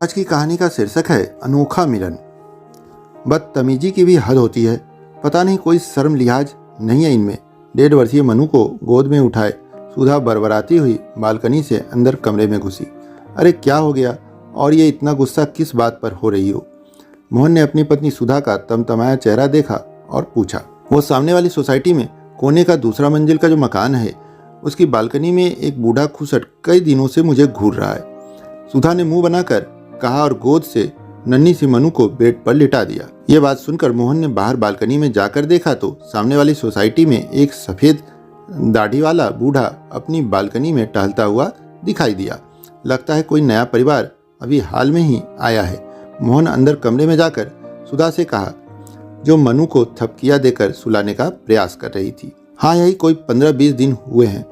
आज की कहानी का शीर्षक है अनोखा मिलन। बदतमीजी की भी हद होती है। पता नहीं कोई शर्म लिहाज नहीं है इनमें। 1.5 वर्षीय मनु को गोद में उठाए सुधा बरबराती हुई बालकनी से अंदर कमरे में घुसी। अरे क्या हो गया और ये इतना गुस्सा किस बात पर हो रही हो? मोहन ने अपनी पत्नी सुधा का तमतमाया चेहरा देखा और पूछा। वो सामने वाली सोसाइटी में कोने का दूसरा मंजिल का जो मकान है उसकी बालकनी में एक बूढ़ा खुसट कई दिनों से मुझे घूर रहा है, सुधा ने मुंह बनाकर कहा और गोद से नन्ही सी मनु को बेड पर लिटा दिया। ये बात सुनकर मोहन ने बाहर बालकनी में जाकर देखा तो सामने वाली सोसाइटी में एक सफेद दाढ़ी वाला बूढ़ा अपनी बालकनी में टहलता हुआ दिखाई दिया। लगता है कोई नया परिवार अभी हाल में ही आया है। मोहन अंदर कमरे में जाकर सुधा से कहा, जो मनु को थपकिया देकर सुलाने का प्रयास कर रही थी। हाँ, यही कोई 15-20 दिन हुए हैं,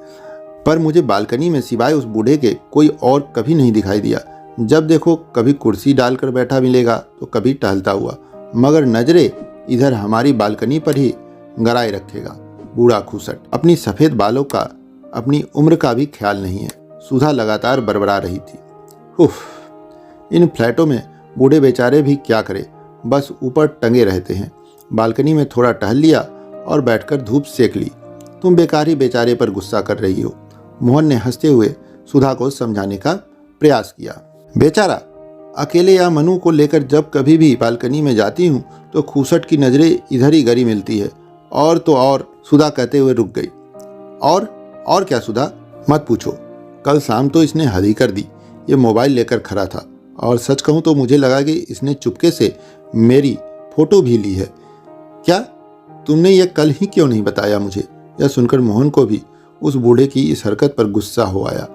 पर मुझे बालकनी में सिवाय उस बूढ़े के कोई और कभी नहीं दिखाई दिया। जब देखो कभी कुर्सी डालकर बैठा मिलेगा तो कभी टहलता हुआ, मगर नजरें इधर हमारी बालकनी पर ही गड़ाए रखेगा। बूढ़ा खुसट, अपनी सफेद बालों का अपनी उम्र का भी ख्याल नहीं है, सुधा लगातार बड़बड़ा रही थी। उफ, इन फ्लैटों में बूढ़े बेचारे भी क्या करें, बस ऊपर टंगे रहते हैं। बालकनी में थोड़ा टहल लिया और बैठकर धूप सेक ली। तुम बेकार ही बेचारे पर गुस्सा कर रही हो, मोहन ने हंसते हुए सुधा को समझाने का प्रयास किया। बेचारा, अकेले या मनु को लेकर जब कभी भी बालकनी में जाती हूँ तो खूसट की नजरें इधर ही गड़ी मिलती है। और तो और, सुधा कहते हुए रुक गई। और क्या सुधा, मत पूछो। कल शाम तो इसने हद ही कर दी। ये मोबाइल लेकर खड़ा था और सच कहूँ तो मुझे लगा कि इसने चुपके से मेरी फोटो भी ली है। क्या तुमने ये कल ही क्यों नहीं बताया मुझे? यह सुनकर मोहन को भी उस बूढ़े की इस हरकत पर गुस्सा हो आया।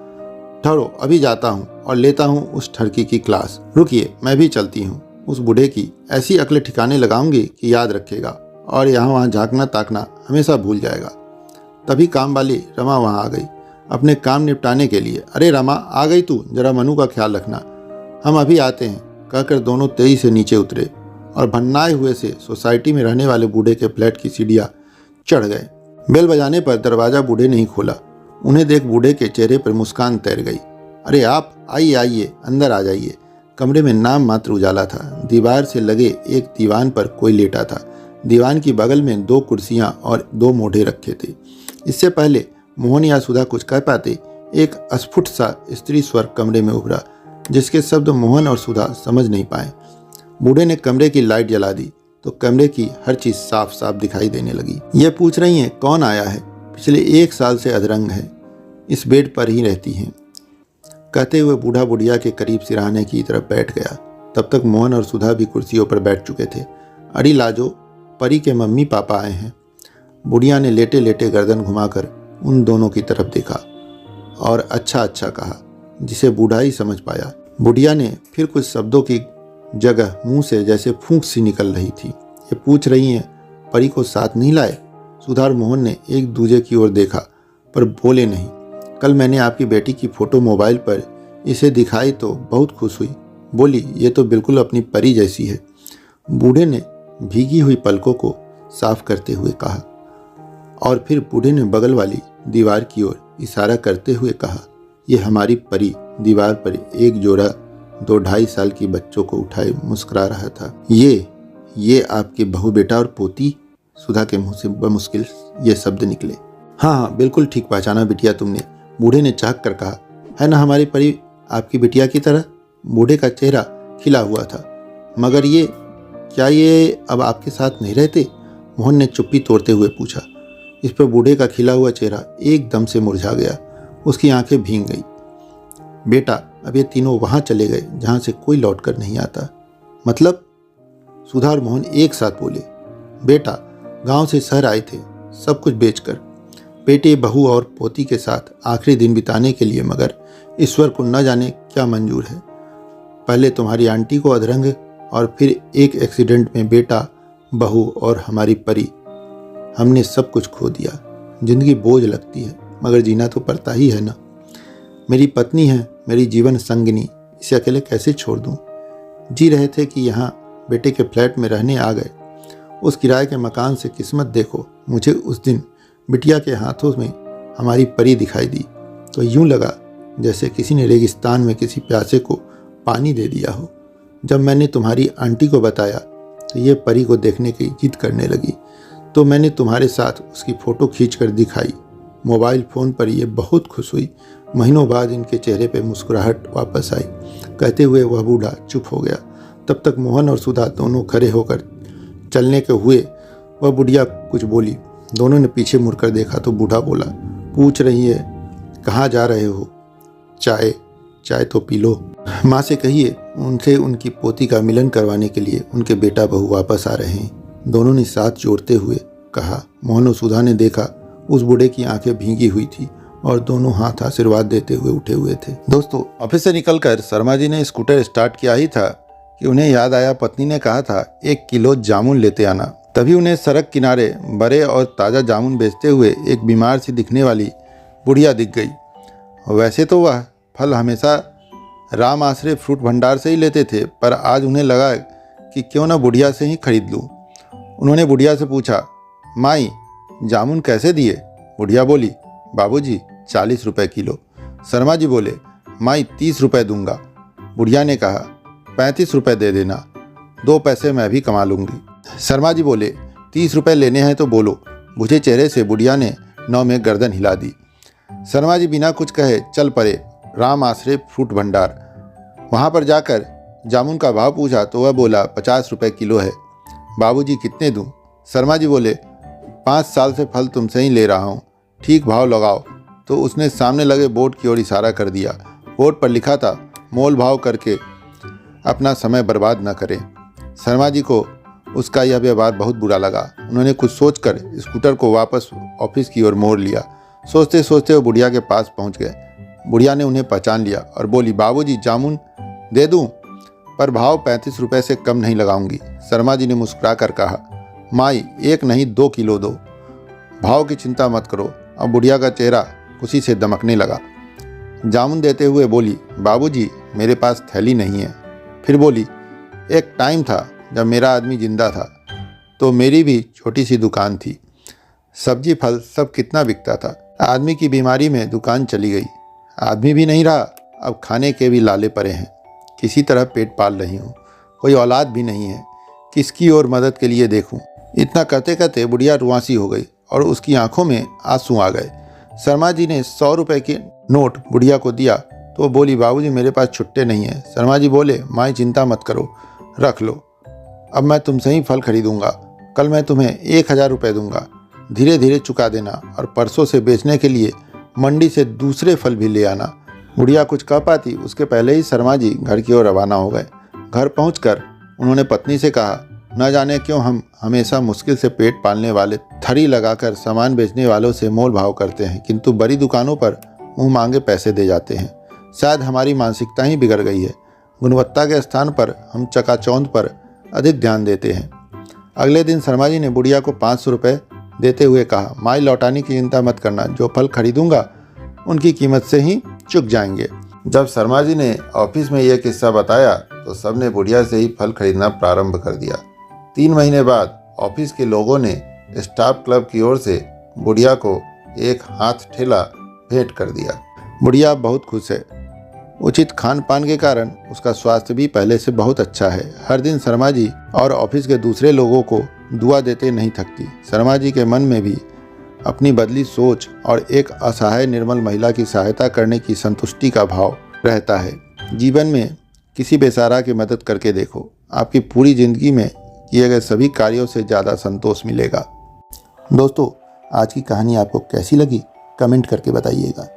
ठहरो, अभी जाता हूँ और लेता हूँ उस ठरकी की क्लास। रुकिए, मैं भी चलती हूँ। उस बूढ़े की ऐसी अकल ठिकाने लगाऊंगी कि याद रखेगा और यहाँ वहाँ झांकना ताकना हमेशा भूल जाएगा। तभी काम वाली रमा वहाँ आ गई अपने काम निपटाने के लिए। अरे रमा, आ गई तू? जरा मनु का ख्याल रखना, हम अभी आते हैं, कहकर दोनों तेजी से नीचे उतरे और भन्नाए हुए से सोसाइटी में रहने वाले बूढ़े के फ्लैट की सीढ़ियाँ चढ़ गए। बेल बजाने पर दरवाज़ा बूढ़े ने ही खोला। उन्हें देख बूढ़े के चेहरे पर मुस्कान तैर गई। अरे आप आइए आइए, अंदर आ जाइए। कमरे में नाम मात्र उजाला था। दीवार से लगे एक दीवान पर कोई लेटा था। दीवान की बगल में 2 कुर्सियां और 2 मोढ़े रखे थे। इससे पहले मोहन या सुधा कुछ कह पाते, एक अस्फुट सा स्त्री स्वर कमरे में उभरा, जिसके शब्द मोहन और सुधा समझ नहीं पाए। बूढ़े ने कमरे की लाइट जला दी तो कमरे की हर चीज साफ साफ दिखाई देने लगी। ये पूछ रही हैं कौन आया है? पिछले 1 साल से अधरंग है, इस बेड पर ही रहती हैं, कहते हुए बूढ़ा बुढ़िया के करीब सिरहाने की तरफ बैठ गया। तब तक मोहन और सुधा भी कुर्सियों पर बैठ चुके थे। अरे लाजो, परी के मम्मी पापा आए हैं। बुढ़िया ने लेटे लेटे गर्दन घुमाकर उन दोनों की तरफ देखा और अच्छा कहा, जिसे बूढ़ा ही समझ पाया। बुढ़िया ने फिर कुछ शब्दों की जगह मुंह से जैसे फूंक सी निकल रही थी। ये पूछ रही हैं परी को साथ नहीं लाए? सुधा और मोहन ने एक दूसरे की ओर देखा पर बोले नहीं। कल मैंने आपकी बेटी की फोटो मोबाइल पर इसे दिखाई तो बहुत खुश हुई। बोली, ये तो बिल्कुल अपनी परी जैसी है। बूढ़े ने भीगी हुई पलकों को साफ करते हुए कहा और फिर बूढ़े ने बगल वाली दीवार की ओर इशारा करते हुए कहा, ये हमारी परी दीवार पर एक जोड़ा 2-2.5 साल की बच्चों को उठाए मुस्कुरा रहा था। ये आपके बहू बेटा और पोती? सुधा के मुंह से बमुश्किल ये शब्द निकले। हाँ, बिल्कुल ठीक पहचाना बिटिया तुमने, बूढ़े ने चाक कर कहा। है ना हमारी परी आपकी बिटिया की तरह? बूढ़े का चेहरा खिला हुआ था। मगर क्या ये अब आपके साथ नहीं रहते? मोहन ने चुप्पी तोड़ते हुए पूछा। इस पर बूढ़े का खिला हुआ चेहरा एकदम से मुरझा गया। उसकी आंखें भीग गई। बेटा, अब ये तीनों वहां चले गए जहां से कोई लौट कर नहीं आता। मतलब? सुधा और मोहन एक साथ बोले। बेटा, गांव से शहर आए थे सब कुछ बेचकर, बेटे बहू और पोती के साथ आखिरी दिन बिताने के लिए, मगर ईश्वर को न जाने क्या मंजूर है। पहले तुम्हारी आंटी को अधरंग और फिर एक एक्सीडेंट में बेटा, बहू और हमारी परी। हमने सब कुछ खो दिया। जिंदगी बोझ लगती है मगर जीना तो पड़ता ही है ना। मेरी पत्नी है, मेरी जीवन संगिनी, इसे अकेले कैसे छोड़ दूं? जी रहे थे कि यहाँ बेटे के फ्लैट में रहने आ गए। उस किराए के मकान से किस्मत देखो, मुझे उस दिन बिटिया के हाथों में हमारी परी दिखाई दी तो यूं लगा जैसे किसी ने रेगिस्तान में किसी प्यासे को पानी दे दिया हो। जब मैंने तुम्हारी आंटी को बताया तो ये परी को देखने की जिद करने लगी, तो मैंने तुम्हारे साथ उसकी फ़ोटो खींच कर दिखाई। मोबाइल फ़ोन पर ये बहुत खुश हुई। महीनों बाद इनके चेहरे पे मुस्कुराहट वापस आई। कहते हुए वह बूढ़ा चुप हो गया। तब तक मोहन और सुधा दोनों खड़े होकर चलने के हुए। वह बुढ़िया कुछ बोली। दोनों ने पीछे मुड़कर देखा तो बूढ़ा बोला, पूछ रही है कहाँ जा रहे हो? चाय तो पी लो। माँ से कहिए उनसे उनकी पोती का मिलन करवाने के लिए उनके बेटा बहू वापस आ रहे हैं। दोनों ने साथ जोड़ते हुए कहा। मोहन और सुधा ने देखा उस बूढ़े की आंखें भीगी हुई थी और दोनों हाथ आशीर्वाद देते हुए उठे हुए थे। दोस्तों, ऑफिस से निकलकर शर्मा जी ने स्कूटर स्टार्ट किया ही था कि उन्हें याद आया पत्नी ने कहा था 1 किलो जामुन लेते आना। तभी उन्हें सड़क किनारे बड़े और ताज़ा जामुन बेचते हुए एक बीमार सी दिखने वाली बुढ़िया दिख गई। वैसे तो वह फल हमेशा राम आश्रय फ्रूट भंडार से ही लेते थे, पर आज उन्हें लगा कि क्यों न बुढ़िया से ही खरीद लूँ। उन्होंने बुढ़िया से पूछा, माई जामुन कैसे दिए? बुढ़िया बोली, बाबूजी 40 रुपए किलो। शर्मा जी बोले, माई 30 रुपए दूंगा। बुढ़िया ने कहा, 35 रुपए दे देना, 2 पैसे मैं भी कमा लूँगी। शर्मा जी बोले, 30 रुपए लेने हैं तो बोलो। बुझे चेहरे से बुढ़िया ने 9 में गर्दन हिला दी। शर्मा जी बिना कुछ कहे चल पड़े राम आश्रय फ्रूट भंडार। वहाँ पर जाकर जामुन का भाव पूछा तो वह बोला 50 रुपए किलो है। बाबूजी कितने दूं? शर्मा जी बोले, 5 साल से फल तुमसे ही ले रहा हूँ, ठीक भाव लगाओ। तो उसने सामने लगे बोर्ड की ओर इशारा कर दिया। बोर्ड पर लिखा था, मोल भाव करके अपना समय बर्बाद न करें। शर्मा जी को उसका यह व्यवहार बहुत बुरा लगा। उन्होंने कुछ सोचकर स्कूटर को वापस ऑफिस की ओर मोड़ लिया। सोचते सोचते वो बुढ़िया के पास पहुंच गए। बुढ़िया ने उन्हें पहचान लिया और बोली, बाबूजी जामुन दे दूं, पर भाव 35 रुपए से कम नहीं लगाऊंगी। शर्मा जी ने मुस्कुरा कर कहा, माई 1 नहीं 2 किलो दो, भाव की चिंता मत करो। अब बुढ़िया का चेहरा खुशी से दमकने लगा। जामुन देते हुए बोली, बाबूजी मेरे पास थैली नहीं है। फिर बोली, एक टाइम था जब मेरा आदमी जिंदा था तो मेरी भी छोटी सी दुकान थी। सब्जी फल सब कितना बिकता था। आदमी की बीमारी में दुकान चली गई। आदमी भी नहीं रहा, अब खाने के भी लाले पड़े हैं। किसी तरह पेट पाल रही हूँ, कोई औलाद भी नहीं है, किसकी ओर मदद के लिए देखूं। इतना कहते कहते बुढ़िया रुआंसी हो गई और उसकी आंखों में आंसू आ गए। शर्मा जी ने 100 रुपए के नोट बुढ़िया को दिया तो वो बोली, बाबूजी मेरे पास छुट्टे नहीं हैं। शर्मा जी बोले, माई चिंता मत करो, रख लो, अब मैं तुमसे ही फल खरीदूंगा। कल मैं तुम्हें 1000 रुपये दूंगा, धीरे धीरे चुका देना और परसों से बेचने के लिए मंडी से दूसरे फल भी ले आना। बुढ़िया कुछ कह पाती उसके पहले ही शर्मा जी घर की ओर रवाना हो गए। घर पहुंचकर उन्होंने पत्नी से कहा, न जाने क्यों हम हमेशा मुश्किल से पेट पालने वाले थरी लगाकर सामान बेचने वालों से मोल भाव करते हैं, किंतु बड़ी दुकानों पर मुंह मांगे पैसे दे जाते हैं। शायद हमारी मानसिकता ही बिगड़ गई है। गुणवत्ता के स्थान पर हम चकाचौंध पर अधिक ध्यान देते हैं। अगले दिन शर्मा जी ने बुढ़िया को 500 रुपये देते हुए कहा, माई लौटाने की चिंता मत करना, जो फल खरीदूंगा उनकी कीमत से ही चुक जाएंगे। जब शर्मा जी ने ऑफिस में यह किस्सा बताया तो सबने बुढ़िया से ही फल खरीदना प्रारंभ कर दिया। 3 महीने बाद ऑफिस के लोगों ने स्टाफ क्लब की ओर से बुढ़िया को एक हाथ ठेला भेंट कर दिया। बुढ़िया बहुत खुश है। उचित खान पान के कारण उसका स्वास्थ्य भी पहले से बहुत अच्छा है। हर दिन शर्मा जी और ऑफिस के दूसरे लोगों को दुआ देते नहीं थकती। शर्मा जी के मन में भी अपनी बदली सोच और एक असहाय निर्मल महिला की सहायता करने की संतुष्टि का भाव रहता है। जीवन में किसी बेसहारा की मदद करके देखो, आपकी पूरी जिंदगी में किए गए सभी कार्यों से ज़्यादा संतोष मिलेगा। दोस्तों, आज की कहानी आपको कैसी लगी कमेंट करके बताइएगा।